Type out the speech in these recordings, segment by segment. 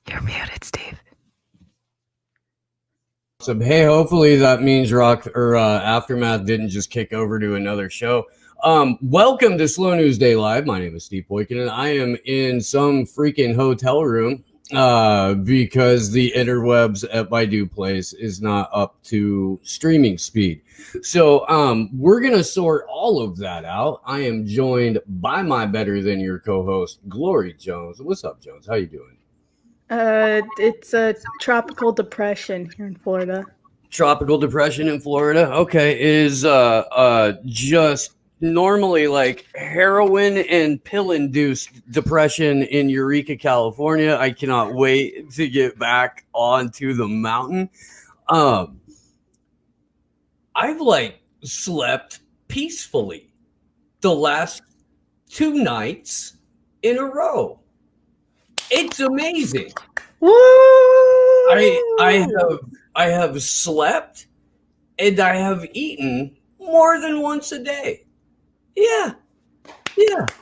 You're muted, Steve. So, hey, hopefully that means Aftermath didn't just kick over to another show. Welcome to Slow News Day Live. My name is Steve Boykin, and I am in some freaking hotel room because the interwebs at my new place is not up to streaming speed. So we're going to sort all of that out. I am joined by my better than your co-host, Glory Jones. What's up, Jones? How you doing? It's a tropical depression here in Florida. Tropical depression in Florida. Okay, is just normally like heroin and pill-induced depression in Eureka, California. I cannot wait to get back onto the mountain. I've slept peacefully the last 2 nights in a row. It's amazing. Woo! I have slept and I have eaten more than once a day. Yeah. That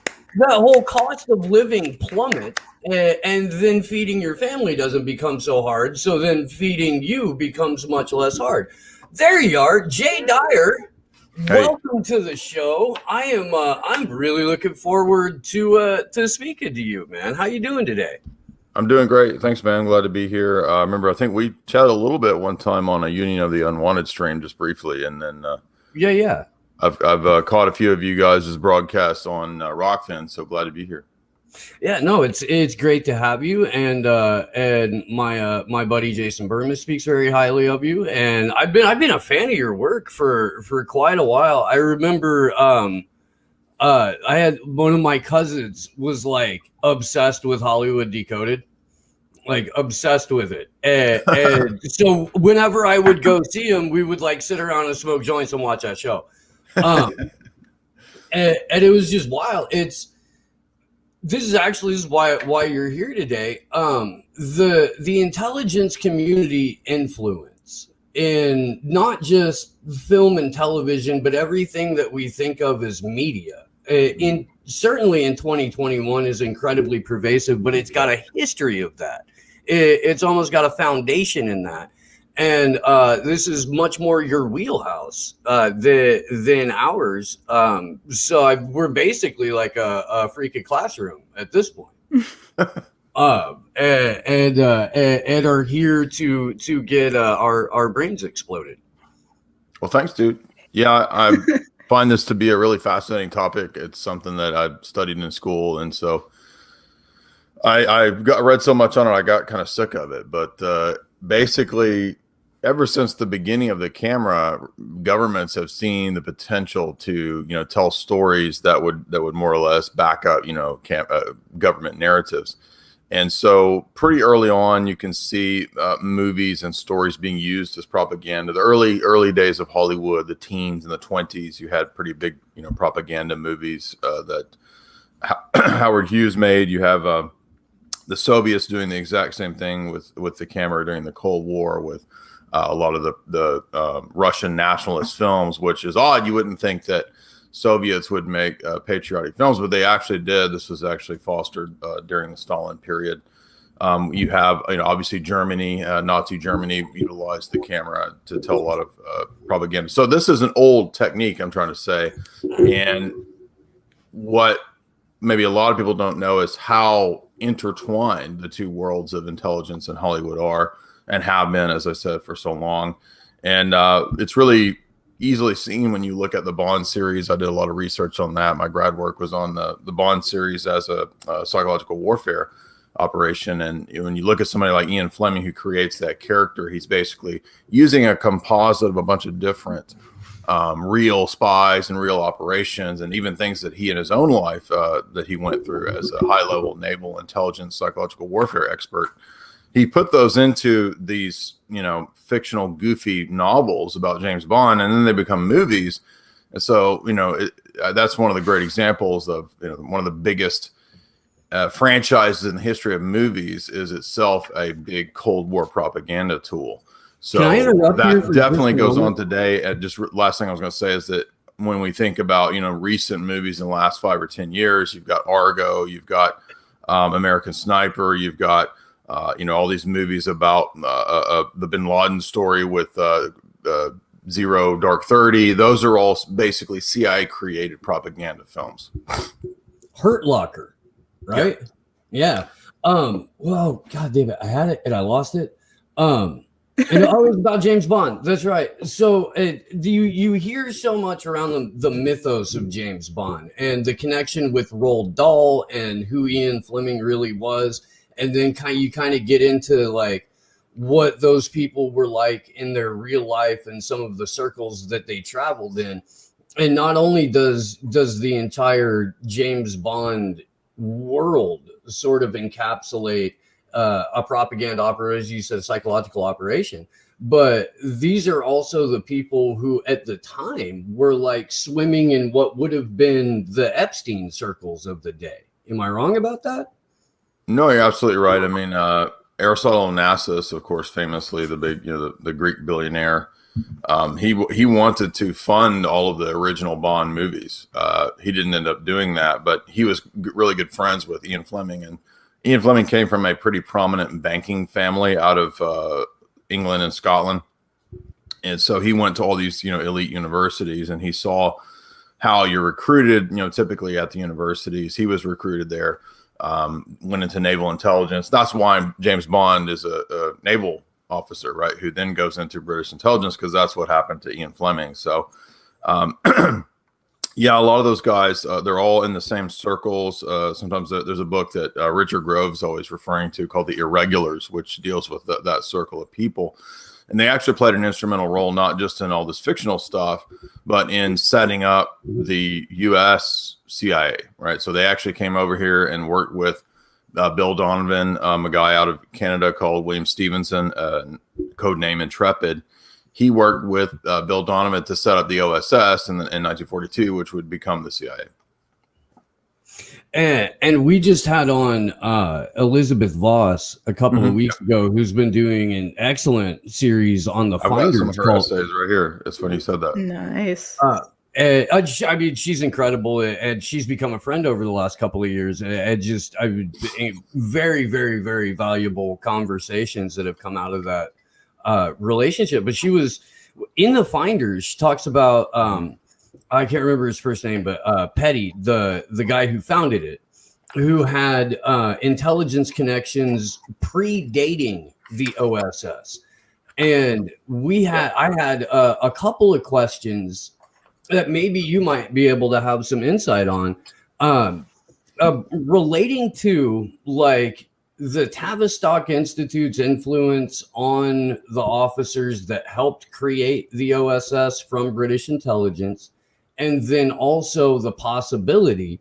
whole cost of living plummets, and then feeding your family doesn't become so hard. So then feeding you becomes much less hard. There you are, Jay Dyer. Hey. Welcome to the show. I'm really looking forward to speaking to you, man. How you doing today? I'm doing great. Thanks, man. Glad to be here. Remember, I think we chatted a little bit one time on a Union of the Unwanted stream, just briefly, and then Yeah. I've caught a few of you guys' broadcasts on Rockfin, so glad to be here. Yeah, no, it's great to have you, and my buddy Jason Burma speaks very highly of you, and I've been a fan of your work for quite a while. I remember I had one of my cousins was like obsessed with Hollywood Decoded, like obsessed with it, and so whenever I would go see him, we would like sit around and smoke joints and watch that show, and it was just wild. This is why you're here today. The intelligence community influence in not just film and television, but everything that we think of as media. Certainly in 2021 is incredibly pervasive, but it's got a history of that. It's almost got a foundation in that. And this is much more your wheelhouse than ours. So we're basically like a freaking classroom at this point. And are here to get our brains exploded. Well, thanks, dude. Yeah, I find this to be a really fascinating topic. It's something that I've studied in school, and so I read so much on it, I got kind of sick of it. But basically, ever since the beginning of the camera, governments have seen the potential to, tell stories that would more or less back up, government narratives. And so pretty early on, you can see movies and stories being used as propaganda. The early days of Hollywood, the teens and the 20s, you had pretty big, propaganda movies that Howard Hughes made. You have the Soviets doing the exact same thing with the camera during the Cold War with a lot of the Russian nationalist films, which is odd. You wouldn't think that Soviets would make patriotic films, but they actually did. This was actually fostered during the Stalin period. You have, obviously Germany, Nazi Germany utilized the camera to tell a lot of propaganda. So this is an old technique, I'm trying to say. And what maybe a lot of people don't know is how intertwined the two worlds of intelligence and Hollywood are and have been, as I said, for so long. And it's really easily seen when you look at the Bond series. I did a lot of research on that. My grad work was on the Bond series as a psychological warfare operation. And when you look at somebody like Ian Fleming, who creates that character, he's basically using a composite of a bunch of different real spies and real operations, and even things that he in his own life that he went through as a high-level naval intelligence psychological warfare expert. He put those into these, fictional, goofy novels about James Bond, and then they become movies. And so, that's one of the great examples of, one of the biggest franchises in the history of movies is itself a big Cold War propaganda tool. So that definitely goes on today. And just last thing I was going to say is that when we think about, recent movies in the last 5 or 10 years, you've got Argo, you've got American Sniper, you've got All these movies about the Bin Laden story with Zero Dark 30. Those are all basically CIA created propaganda films. Hurt Locker, right? Yeah. Well, God damn it, I had it and I lost it. It was about James Bond. That's right. So you hear so much around the mythos of James Bond and the connection with Roald Dahl and who Ian Fleming really was, and then you kind of get into like what those people were like in their real life and some of the circles that they traveled in. And not only does the entire James Bond world sort of encapsulate a propaganda operation, as you said, a psychological operation, but these are also the people who at the time were like swimming in what would have been the Epstein circles of the day. Am I wrong about that? No, you're absolutely right. I mean, Aristotle Onassis, of course, famously the big, the Greek billionaire, he wanted to fund all of the original Bond movies. He didn't end up doing that, but he was really good friends with Ian Fleming, and Ian Fleming came from a pretty prominent banking family out of England and Scotland. And so he went to all these, elite universities, and he saw how you're recruited, typically at the universities. He was recruited there, went into naval intelligence. That's why James Bond is a naval officer, right? Who then goes into British intelligence, because that's what happened to Ian Fleming. So, yeah, a lot of those guys, they're all in the same circles. Sometimes there's a book that Richard Grove's always referring to called The Irregulars, which deals with that circle of people. And they actually played an instrumental role, not just in all this fictional stuff, but in setting up the U.S. CIA, right? So they actually came over here and worked with Bill Donovan, a guy out of Canada called William Stevenson, codename Intrepid. He worked with Bill Donovan to set up the OSS in 1942, which would become the CIA. And we just had on Elizabeth Voss a couple of weeks ago, who's been doing an excellent series on the Finders. I've got some of her essays right here. It's funny you said that. Nice. I mean, she's incredible, and she's become a friend over the last couple of years. Very, very, very valuable conversations that have come out of that relationship. But she was in the Finders. She talks about I can't remember his first name, but Petty, the guy who founded it, who had intelligence connections predating the OSS, and I had a couple of questions that maybe you might be able to have some insight on, relating to like the Tavistock Institute's influence on the officers that helped create the OSS from British intelligence, and then also the possibility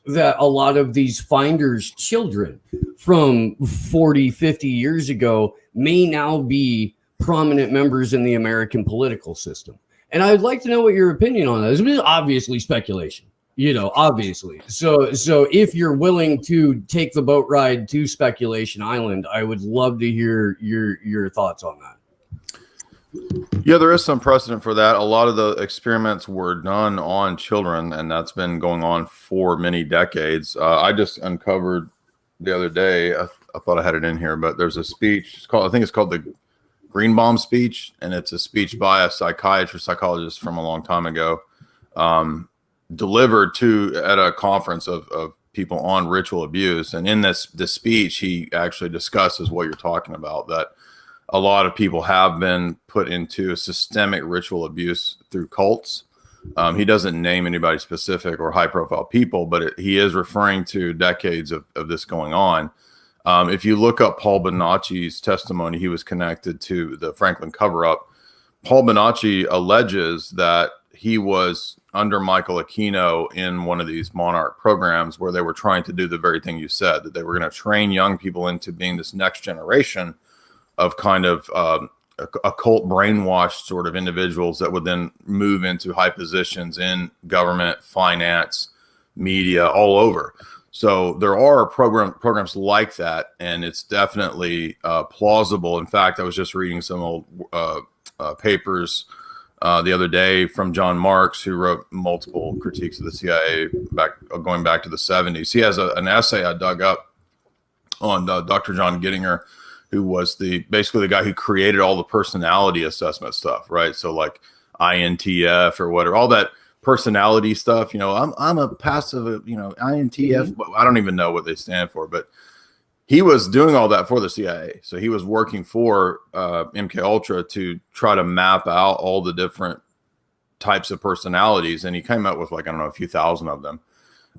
that a lot of these Finders children from 40, 50 years ago may now be prominent members in the American political system. And I'd like to know what your opinion on that is. It's obviously speculation, obviously. So if you're willing to take the boat ride to Speculation Island, I would love to hear your thoughts on that. Yeah, there is some precedent for that. A lot of the experiments were done on children, and that's been going on for many decades. I just uncovered the other day, I thought I had it in here, but there's a speech. I think it's called the Greenbaum speech, and it's a speech by a psychologist from a long time ago, delivered at a conference of people on ritual abuse. And in this speech, he actually discusses what you're talking about, that a lot of people have been put into systemic ritual abuse through cults. He doesn't name anybody specific or high profile people, but he is referring to decades of this going on. If you look up Paul Bonacci's testimony, he was connected to the Franklin cover-up. Paul Bonacci alleges that he was under Michael Aquino in one of these Monarch programs where they were trying to do the very thing you said, that they were going to train young people into being this next generation of kind of occult brainwashed sort of individuals that would then move into high positions in government, finance, media, all over. So there are programs like that, and it's definitely plausible. In fact, I was just reading some old papers the other day from John Marks, who wrote multiple critiques of the CIA going back to the 70s. He has an essay I dug up on Dr. John Gettinger, who was basically the guy who created all the personality assessment stuff, right? So like INTF or whatever, all that personality stuff. I'm a passive, INTF. I don't even know what they stand for, but he was doing all that for the CIA. So he was working for MK Ultra to try to map out all the different types of personalities, and he came up with like, I don't know, a few thousand of them.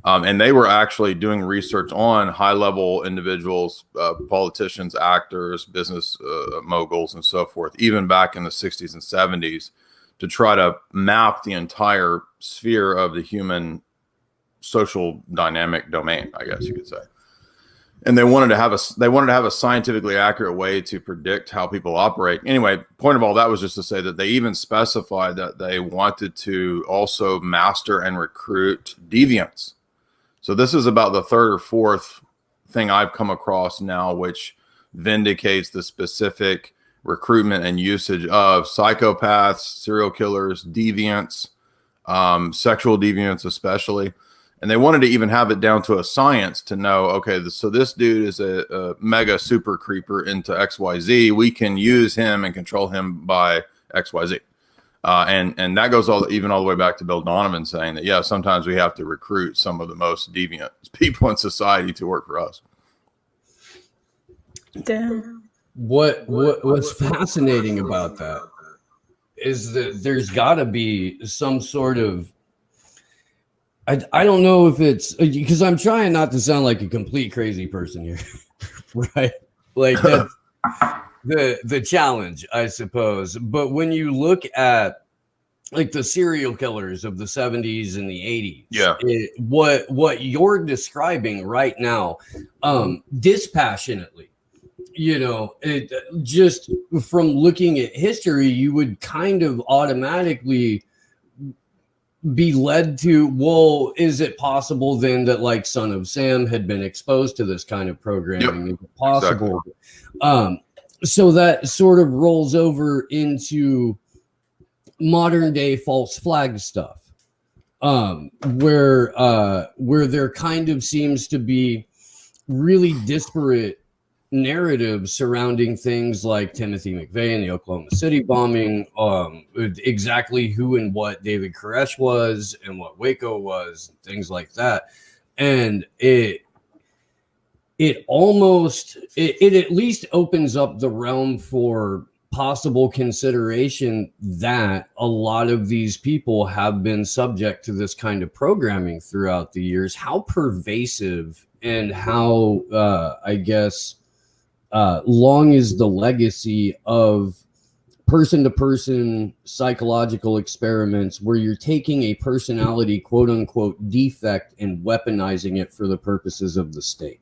And they were actually doing research on high-level individuals, politicians, actors, business moguls, and so forth, even back in the 60s and 70s, to try to map the entire sphere of the human social dynamic domain, I guess you could say. And they wanted to have a scientifically accurate way to predict how people operate. Anyway, point of all that was just to say that they even specified that they wanted to also master and recruit deviants. So this is about the third or fourth thing I've come across now, which vindicates the specific recruitment and usage of psychopaths, serial killers, deviants, sexual deviants especially. And they wanted to even have it down to a science to know, okay, so this dude is a mega super creeper into XYZ. We can use him and control him by XYZ. And that goes all the way back to Bill Donovan saying that, yeah, sometimes we have to recruit some of the most deviant people in society to work for us. Damn. What's fascinating about that is that there's got to be some sort of, I don't know if it's because I'm trying not to sound like a complete crazy person here, right? Like that's the challenge, I suppose. But when you look at like the serial killers of the 70s and the 80s, yeah, what you're describing right now, dispassionately, just from looking at history, you would kind of automatically be led to, well, is it possible then that like Son of Sam had been exposed to this kind of programming? Yep. Is it possible? Exactly. So that sort of rolls over into modern day false flag stuff, where there kind of seems to be really disparate narratives surrounding things like Timothy McVeigh and the Oklahoma City bombing, exactly who and what David Koresh was and what Waco was, things like that. And it at least opens up the realm for possible consideration that a lot of these people have been subject to this kind of programming throughout the years. How pervasive and how, long is the legacy of person-to-person psychological experiments where you're taking a personality quote-unquote defect and weaponizing it for the purposes of the state?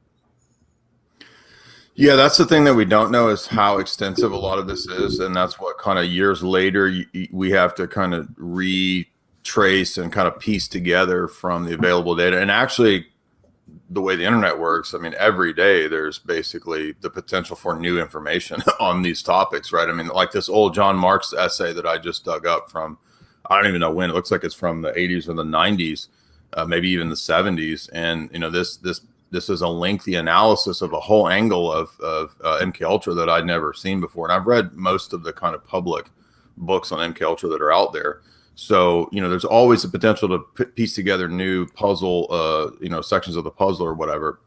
Yeah, that's the thing that we don't know is how extensive a lot of this is. And that's what kind of years later we have to kind of retrace and kind of piece together from the available data. And actually, the way the internet works, I mean, every day there's basically the potential for new information on these topics, right? I mean, like this old John Marks essay that I just dug up from, I don't even know when, it looks like it's from the 80s or the 90s, maybe even the 70s. And, this is a lengthy analysis of a whole angle of MK Ultra that I'd never seen before. And I've read most of the kind of public books on MK Ultra that are out there. So, there's always a potential to piece together new puzzle, sections of the puzzle or whatever.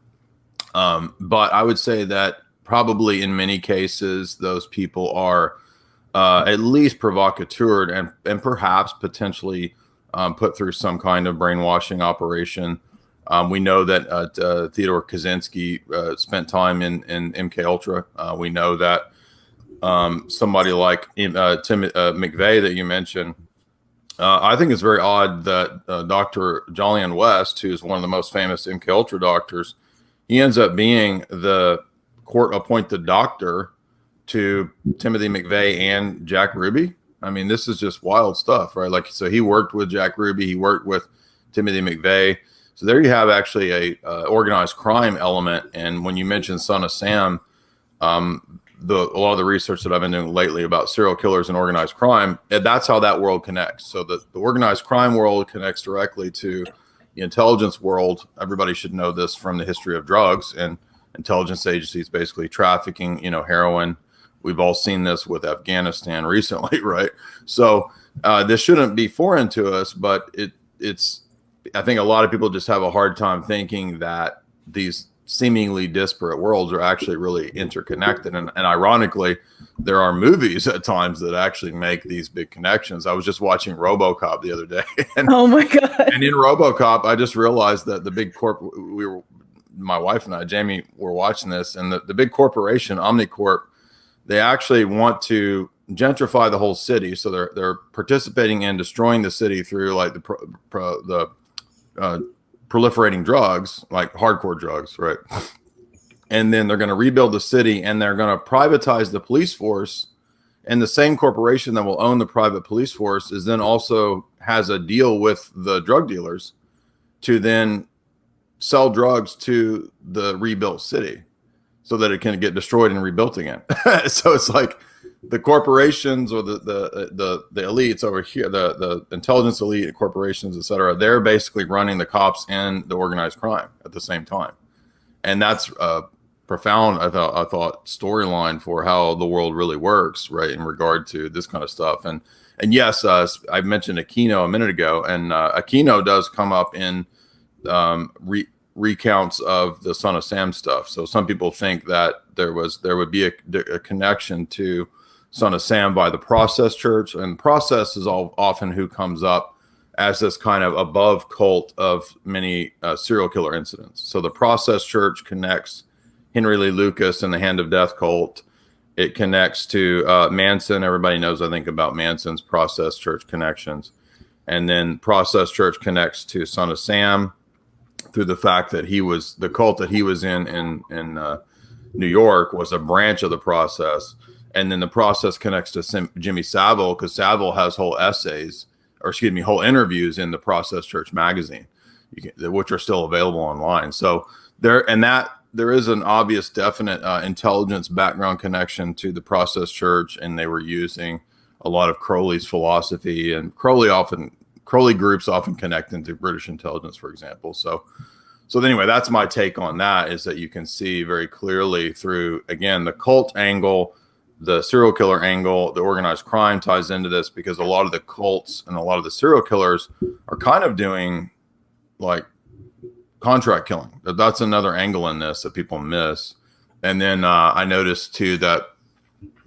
But I would say that probably in many cases, those people are at least provocateured and perhaps potentially put through some kind of brainwashing operation. We know that Theodore Kaczynski spent time in MK Ultra. We know that somebody like Tim McVeigh that you mentioned, I think it's very odd that Dr. Jolyon West, who's one of the most famous MK Ultra doctors, he ends up being the court-appointed doctor to Timothy McVeigh and Jack Ruby. I mean, this is just wild stuff, right? Like, so he worked with Jack Ruby, he worked with Timothy McVeigh. So there you have actually a organized crime element. And when you mention Son of Sam, a lot of the research that I've been doing lately about serial killers and organized crime, that's how that world connects. So the organized crime world connects directly to the intelligence world. Everybody should know this from the history of drugs and intelligence agencies basically trafficking, heroin. We've all seen this with Afghanistan recently, right? So this shouldn't be foreign to us, but it's. I think a lot of people just have a hard time thinking that these seemingly disparate worlds are actually really interconnected. And ironically, there are movies at times that actually make these big connections. I was just watching RoboCop the other day. And, oh my God. And in RoboCop, I just realized that the big my wife and I, Jamie, were watching this, and the big corporation, Omnicorp, they actually want to gentrify the whole city. So they're participating in destroying the city through like the proliferating drugs, like hardcore drugs, right? And then they're going to rebuild the city, and they're going to privatize the police force. And the same corporation that will own the private police force is then also has a deal with the drug dealers to then sell drugs to the rebuilt city so that it can get destroyed and rebuilt again. So it's like the corporations or the elites over here, the intelligence elite corporations, et cetera, they're basically running the cops and the organized crime at the same time. And that's a profound, I thought storyline for how the world really works, right, in regard to this kind of stuff. And yes, I mentioned Aquino a minute ago, and Aquino does come up in recounts of the Son of Sam stuff. So some people think that there would be a connection to Son of Sam by the Process Church, and Process is often who comes up as this kind of above cult of many serial killer incidents. So the Process Church connects Henry Lee Lucas and the Hand of Death cult. It connects to Manson. Everybody knows, I think, about Manson's Process Church connections. And then Process Church connects to Son of Sam through the fact that the cult that he was in New York was a branch of the Process. And then the Process connects to Jimmy Savile, because Savile has whole interviews in the Process Church magazine, which are still available online. So there is an obvious, definite intelligence background connection to the Process Church, and they were using a lot of Crowley's philosophy, and Crowley groups often connect into British intelligence, for example. So anyway, that's my take on that, is that you can see very clearly through, again, the cult angle, the serial killer angle, the organized crime ties into this, because a lot of the cults and a lot of the serial killers are kind of doing like contract killing. That's another angle in this that people miss. And then I noticed too that,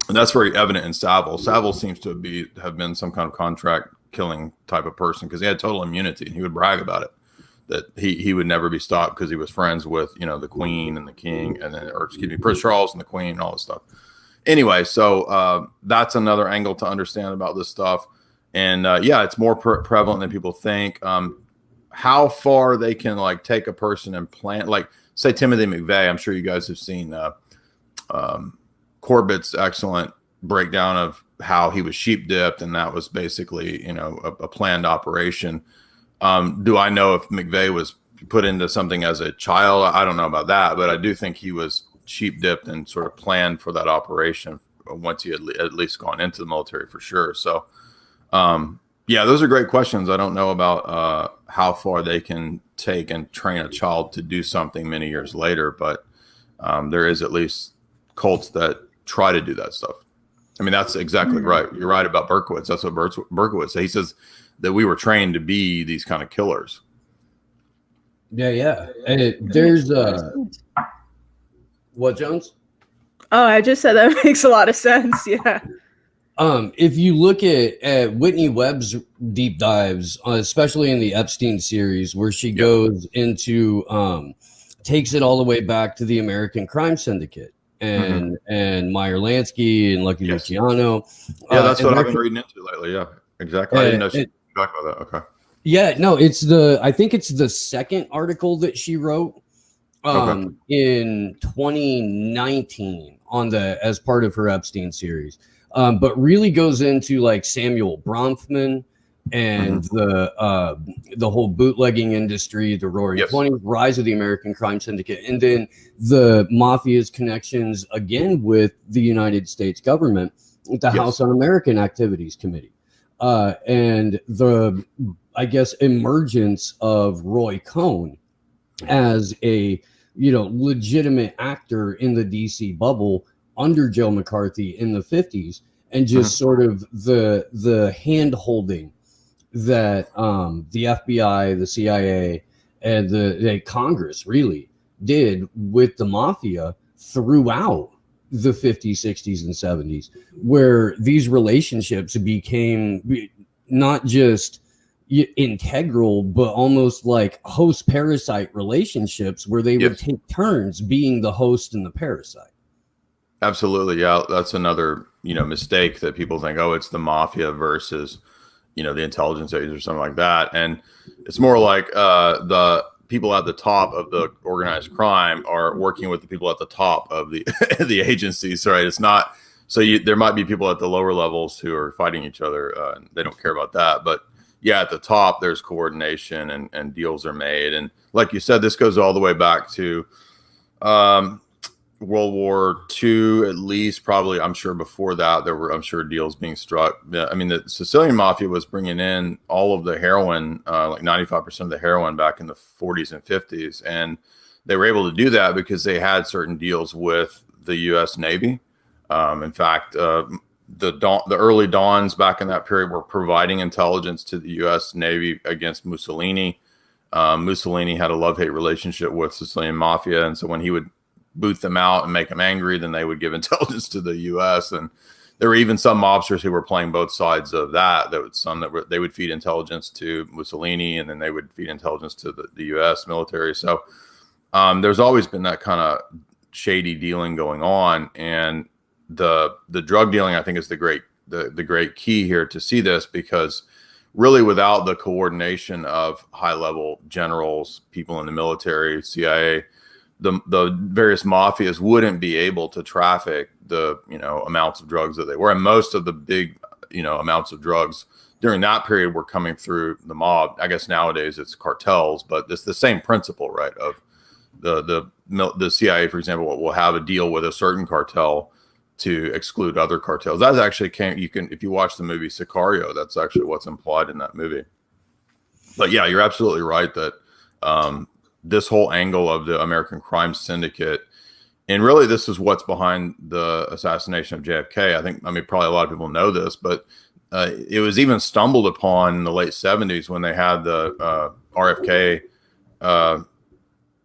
and that's very evident in Savile. Savile seems to have been some kind of contract killing type of person, because he had total immunity, and he would brag about it, that he would never be stopped because he was friends with, the Queen and the King, and then, Prince Charles and the Queen and all this stuff. Anyway, so that's another angle to understand about this stuff. And it's more prevalent than people think. How far they can take a person and plant, say Timothy McVeigh. I'm sure you guys have seen Corbett's excellent breakdown of how he was sheep dipped, and that was basically a planned operation. Do I know if McVeigh was put into something as a child? I don't know about that, but I do think he was sheep dipped and sort of planned for that operation once he had at least gone into the military, for sure. So those are great questions. I don't know about how far they can take and train a child to do something many years later, but there is at least cults that try to do that stuff. I mean, that's exactly right. You're right about Berkowitz. That's what Berkowitz said. He says that we were trained to be these kind of killers. Yeah. And there's what, Jones? Oh, I just said that makes a lot of sense. Yeah. If you look at Whitney Webb's deep dives, especially in the Epstein series, where she goes into takes it all the way back to the American Crime Syndicate and Meyer Lansky and Lucky Luciano. Yeah, that's what I've been reading into lately. Yeah, exactly. I didn't know she talked about that. Okay. Yeah, no, I think it's the second article that she wrote in 2019 as part of her Epstein series. But really goes into Samuel Bronfman and the whole bootlegging industry, the Roaring 20s, rise of the American Crime Syndicate, and then the Mafia's connections again with the United States government, with the House Un-American Activities Committee, and the, I guess, emergence of Roy Cohn as a legitimate actor in the DC bubble under Joe McCarthy in the 50s, and just sort of the hand holding that the FBI, the CIA, and the Congress really did with the mafia throughout the 50s, 60s, and 70s, where these relationships became not just integral, but almost like host parasite relationships, where they would take turns being the host and the parasite. Absolutely. Yeah. That's another, mistake that people think, oh, it's the mafia versus, the intelligence agents or something like that. And it's more like the people at the top of the organized crime are working with the people at the top of the the agencies, right? It's not, so there might be people at the lower levels who are fighting each other. And they don't care about that. But yeah, at the top, there's coordination and deals are made. And like you said, this goes all the way back to World War II, at least. Probably, I'm sure before that, there were, I'm sure, deals being struck. I mean, the Sicilian Mafia was bringing in all of the heroin, like 95% of the heroin back in the 40s and 50s. And they were able to do that because they had certain deals with the U.S. Navy. In fact, the early Dons back in that period were providing intelligence to the U.S. Navy against Mussolini. Mussolini had a love-hate relationship with Sicilian Mafia. And so when he would boot them out and make them angry, then they would give intelligence to the U.S. And there were even some mobsters who were playing both sides of that. There was some that they would feed intelligence to Mussolini, and then they would feed intelligence to the U.S. military. So there's always been that kind of shady dealing going on. And the drug dealing, I think, is the great key here to see this, because really without the coordination of high-level generals, people in the military, CIA, the various mafias wouldn't be able to traffic the amounts of drugs that they were. And most of the big amounts of drugs during that period were coming through the mob. I guess nowadays it's cartels, but it's the same principle, right? Of the CIA, for example, will have a deal with a certain cartel to exclude other cartels. That's actually if you watch the movie Sicario, that's actually what's implied in that movie. But yeah, you're absolutely right that this whole angle of the American crime syndicate, and really this is what's behind the assassination of JFK. I mean, probably a lot of people know this, but it was even stumbled upon in the late 70s when they had the RFK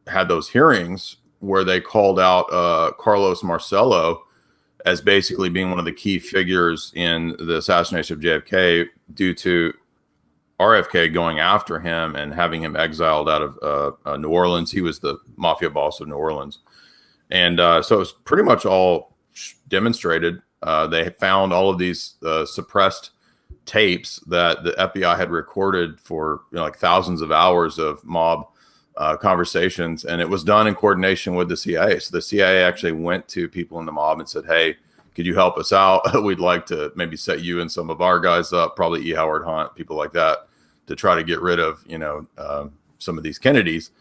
had those hearings where they called out Carlos Marcello as basically being one of the key figures in the assassination of JFK due to RFK going after him and having him exiled out of New Orleans. He was the mafia boss of New Orleans. And so it was pretty much all demonstrated. They found all of these suppressed tapes that the FBI had recorded for like thousands of hours of mob conversations. And it was done in coordination with the CIA. So the CIA actually went to people in the mob and said, hey, could you help us out? We'd like to maybe set you and some of our guys up, probably E. Howard Hunt, people like that, to try to get rid of, some of these Kennedys.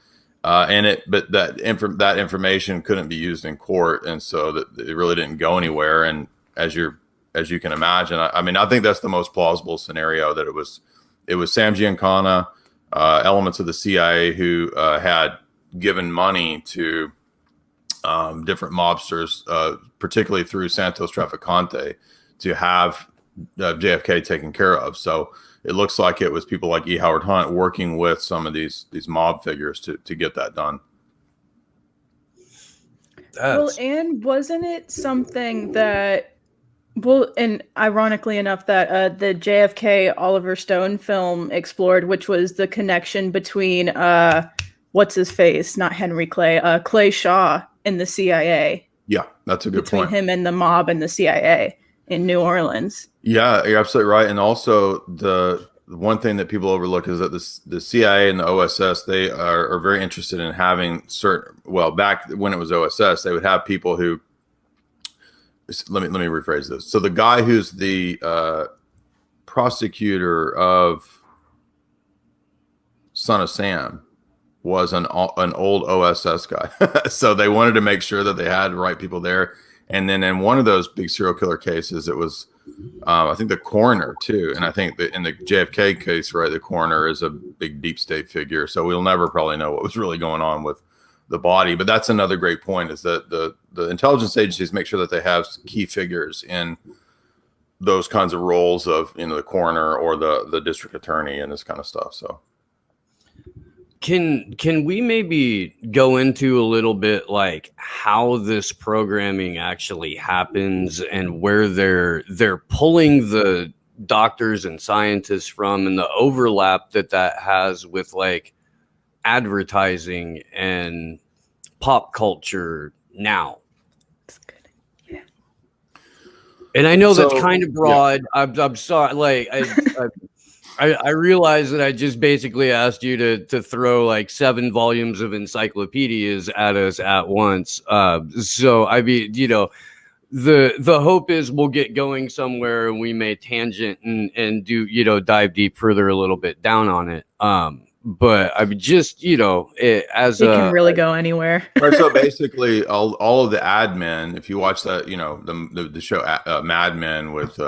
But that information couldn't be used in court. And so that it really didn't go anywhere. And as you can imagine, I think that's the most plausible scenario, that it was Sam Giancana, elements of the CIA who had given money to different mobsters, particularly through Santos Trafficante, to have JFK taken care of. So it looks like it was people like E. Howard Hunt working with some of these mob figures to get that done. Well, and wasn't it something that, and ironically enough, that the JFK Oliver Stone film explored, which was the connection between what's his face, not Henry Clay, Clay Shaw and the CIA. Yeah, that's a good point. Between him and the mob and the CIA in New Orleans. Yeah, you're absolutely right. And also the one thing that people overlook is that the CIA and the OSS, they are very interested in having back when it was OSS, they would have people who, let me rephrase this. So the guy who's the prosecutor of Son of Sam was an old OSS guy. So they wanted to make sure that they had the right people there. And then in one of those big serial killer cases, it was, I think, the coroner too. And I think that in the JFK case, right, the coroner is a big deep state figure. So we'll never probably know what was really going on with the body. But that's another great point, is that the intelligence agencies make sure that they have key figures in those kinds of roles of, the coroner or the district attorney and this kind of stuff. So can we maybe go into a little bit like how this programming actually happens and where they're pulling the doctors and scientists from, and the overlap that has with like advertising and pop culture now? That's good. Yeah. And I know that's kind of broad. Yeah. I'm sorry. Like I realize that I just basically asked you to throw like 7 volumes of encyclopedias at us at once. So I mean, the hope is we'll get going somewhere and we may tangent and do, dive deep further a little bit down on it. But I mean, just, it can really go anywhere. Right, so basically all of the ad men, if you watch that, the show Mad Men with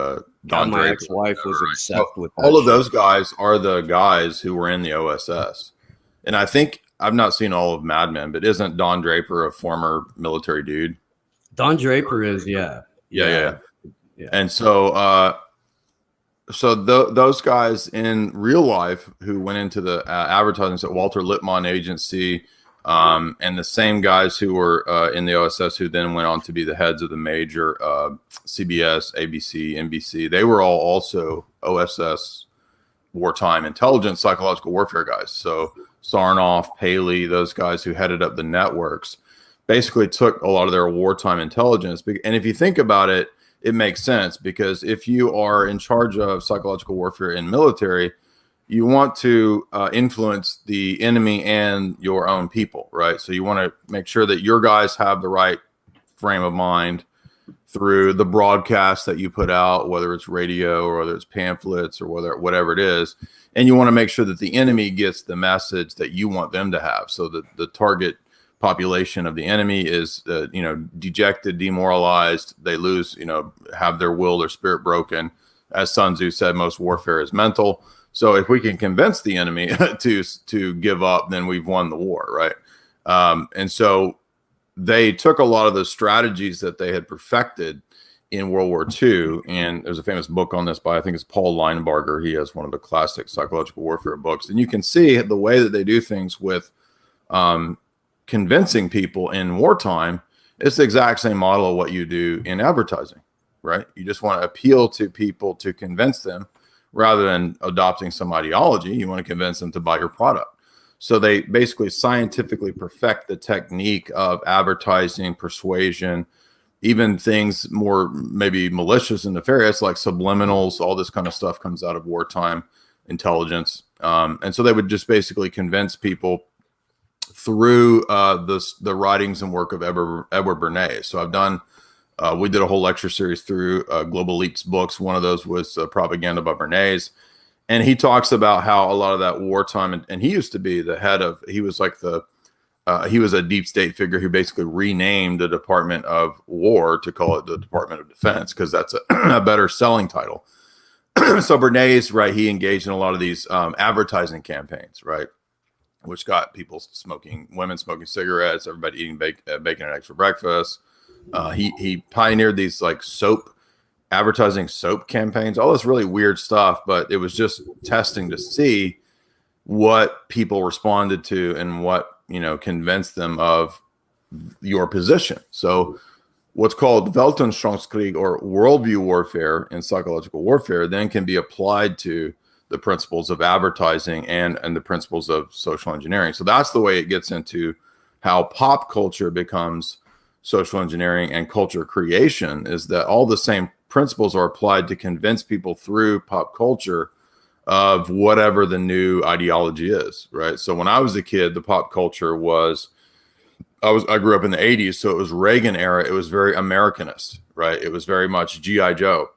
Don my Draper, ex-wife was obsessed with that all of show. those guys are the guys who were in the OSS. And I think, I've not seen all of Mad Men, but isn't Don Draper a former military dude? Don Draper is, yeah. And so those guys in real life who went into the advertisements at Walter Lippmann Agency, and the same guys who were in the OSS who then went on to be the heads of the major CBS, ABC, NBC, they were all also OSS wartime intelligence, psychological warfare guys. So Sarnoff, Paley, those guys who headed up the networks basically took a lot of their wartime intelligence. And if you think about it, it makes sense, because if you are in charge of psychological warfare in military, you want to influence the enemy and your own people, right? So you want to make sure that your guys have the right frame of mind through the broadcast that you put out, whether it's radio or whether it's pamphlets or whatever it is. And you want to make sure that the enemy gets the message that you want them to have. So that the target population of the enemy is, dejected, demoralized. They lose, have their will, their spirit broken. As Sun Tzu said, most warfare is mental. So if we can convince the enemy to give up, then we've won the war, right? And so they took a lot of the strategies that they had perfected in World War II. And there's a famous book on this by, I think it's Paul Leinbarger. He has one of the classic psychological warfare books. And you can see the way that they do things with convincing people in wartime. It's the exact same model of what you do in advertising, right? You just want to appeal to people to convince them rather than adopting some ideology. You want to convince them to buy your product. So they basically scientifically perfect the technique of advertising, persuasion, even things more maybe malicious and nefarious like subliminals. All this kind of stuff comes out of wartime intelligence. And so they would just basically convince people through the writings and work of Edward Bernays. So I've done, we did a whole lecture series through Global Elite's books. One of those was Propaganda by Bernays. And he talks about how a lot of that wartime, and he used to be the head of, he was like he was a deep state figure who basically renamed the Department of War to call it the Department of Defense, because that's a better selling title. So Bernays, right, he engaged in a lot of these advertising campaigns, right, which got people women smoking cigarettes, everybody eating bacon and eggs for breakfast. He pioneered these like advertising soap campaigns, all this really weird stuff, but it was just testing to see what people responded to and what, convinced them of your position. So what's called Weltanschauungskrieg, or worldview warfare in psychological warfare, then can be applied to the principles of advertising and the principles of social engineering. So that's the way it gets into how pop culture becomes social engineering and culture creation, is that all the same principles are applied to convince people through pop culture of whatever the new ideology is, right? So when I was a kid, the pop culture was, I grew up in the 80s, so it was Reagan era. It was very Americanist, right? It was very much G.I. Joe.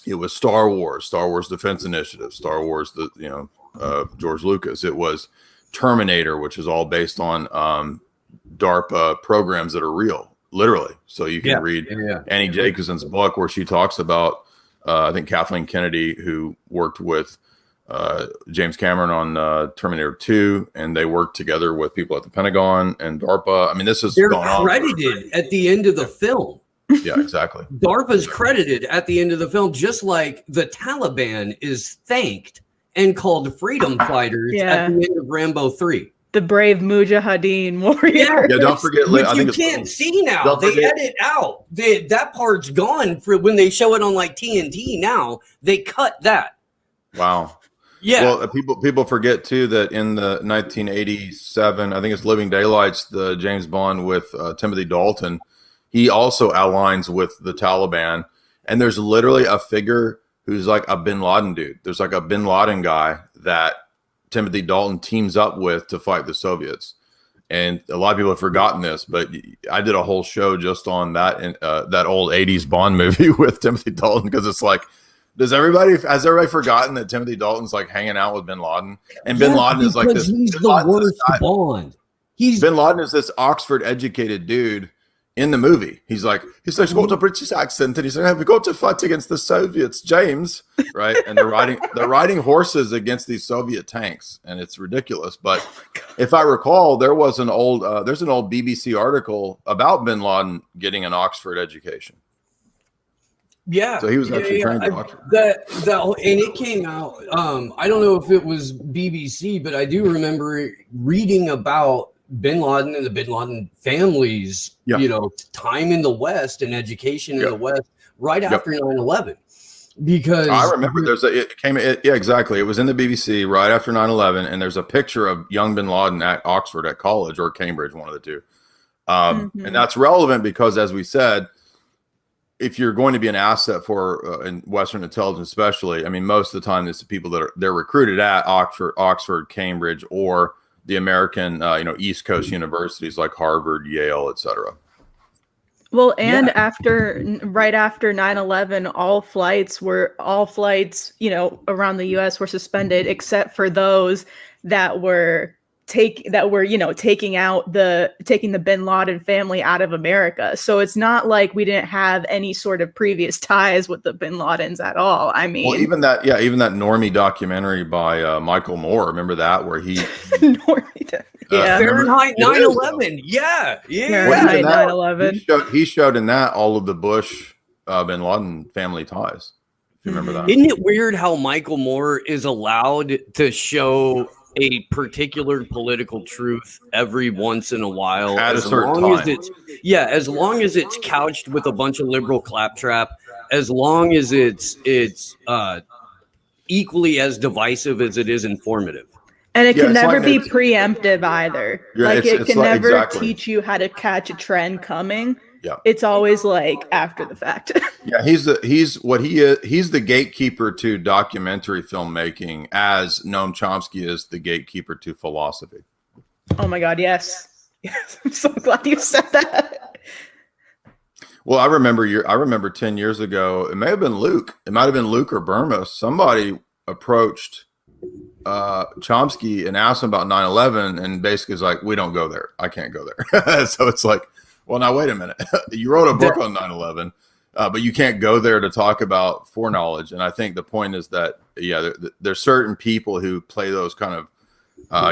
It was Star Wars Defense Initiative, Star Wars, George Lucas. It was Terminator, which is all based on DARPA programs that are real, literally. So you can read Annie Jacobson's book where she talks about, I think Kathleen Kennedy, who worked with James Cameron on Terminator 2, and they worked together with people at the Pentagon and DARPA. I mean, this has They're gone on. credited at the end of the film. Yeah, exactly. DARPA's credited at the end of the film, just like the Taliban is thanked and called freedom fighters at the end of Rambo 3. The brave Mujahideen warriors. Yeah, don't forget. Which I think you can't see now. They edit out. That part's gone for when they show it on like TNT now. They cut that. Wow. Yeah. Well, people forget too that in the 1987, I think it's Living Daylights, the James Bond with Timothy Dalton, he also aligns with the Taliban. And there's literally a figure who's like a Bin Laden dude. There's like a Bin Laden guy that Timothy Dalton teams up with to fight the Soviets. And a lot of people have forgotten this, but I did a whole show just on that that old 80s Bond movie with Timothy Dalton, because it's like, has everybody forgotten that Timothy Dalton's like hanging out with Bin Laden? And Bin Laden is like this. He's the worst Bond. Bin Laden is this Oxford educated dude in the movie. He's like, he's got a British accent, and he's like, "Have we got to fight against the Soviets, James?" Right? And they're riding horses against these Soviet tanks, and it's ridiculous. But if I recall, there's an old BBC article about Bin Laden getting an Oxford education. Yeah, so he was actually trained in Oxford. And it came out. I don't know if it was BBC, but I do remember reading about Bin Laden and the Bin Laden family's, time in the West and education in the West right after 9/11. Because I remember exactly. It was in the BBC right after 9/11, and there's a picture of young Bin Laden at Oxford at college or Cambridge, one of the two. And that's relevant because, as we said, if you're going to be an asset for in Western intelligence, especially, I mean, most of the time it's the people that they're recruited at Oxford, Cambridge, or the American, East Coast universities like Harvard, Yale, etc. Well, and right after 9/11, all flights, around the U.S. were suspended, except for those that were taking the Bin Laden family out of America. So it's not like we didn't have any sort of previous ties with the Bin Ladens at all. I mean, well, even that normie documentary by Michael Moore. Remember that, where he Fahrenheit 9/11. Yeah. Fahrenheit 9/11. He showed in that all of the Bush Bin Laden family ties. If you remember that. Isn't it weird how Michael Moore is allowed to show a particular political truth every once in a while, at a certain time? As long as it's couched with a bunch of liberal claptrap, as long as it's equally as divisive as it is informative. And it can never be preemptive either. It can never teach you how to catch a trend coming. Yeah. It's always like after the fact. Yeah, he's the gatekeeper to documentary filmmaking, as Noam Chomsky is the gatekeeper to philosophy. Oh my God, yes. Yes, I'm so glad you said that. Well, I remember 10 years ago, it might have been Luke or Burma. Somebody approached Chomsky and asked him about 9/11, and basically was like, "We don't go there. I can't go there." So it's like, well, now wait a minute. You wrote a book on 9/11, but you can't go there to talk about foreknowledge. And I think the point is that, there's certain people who play those kind of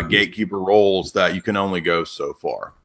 gatekeeper roles that you can only go so far.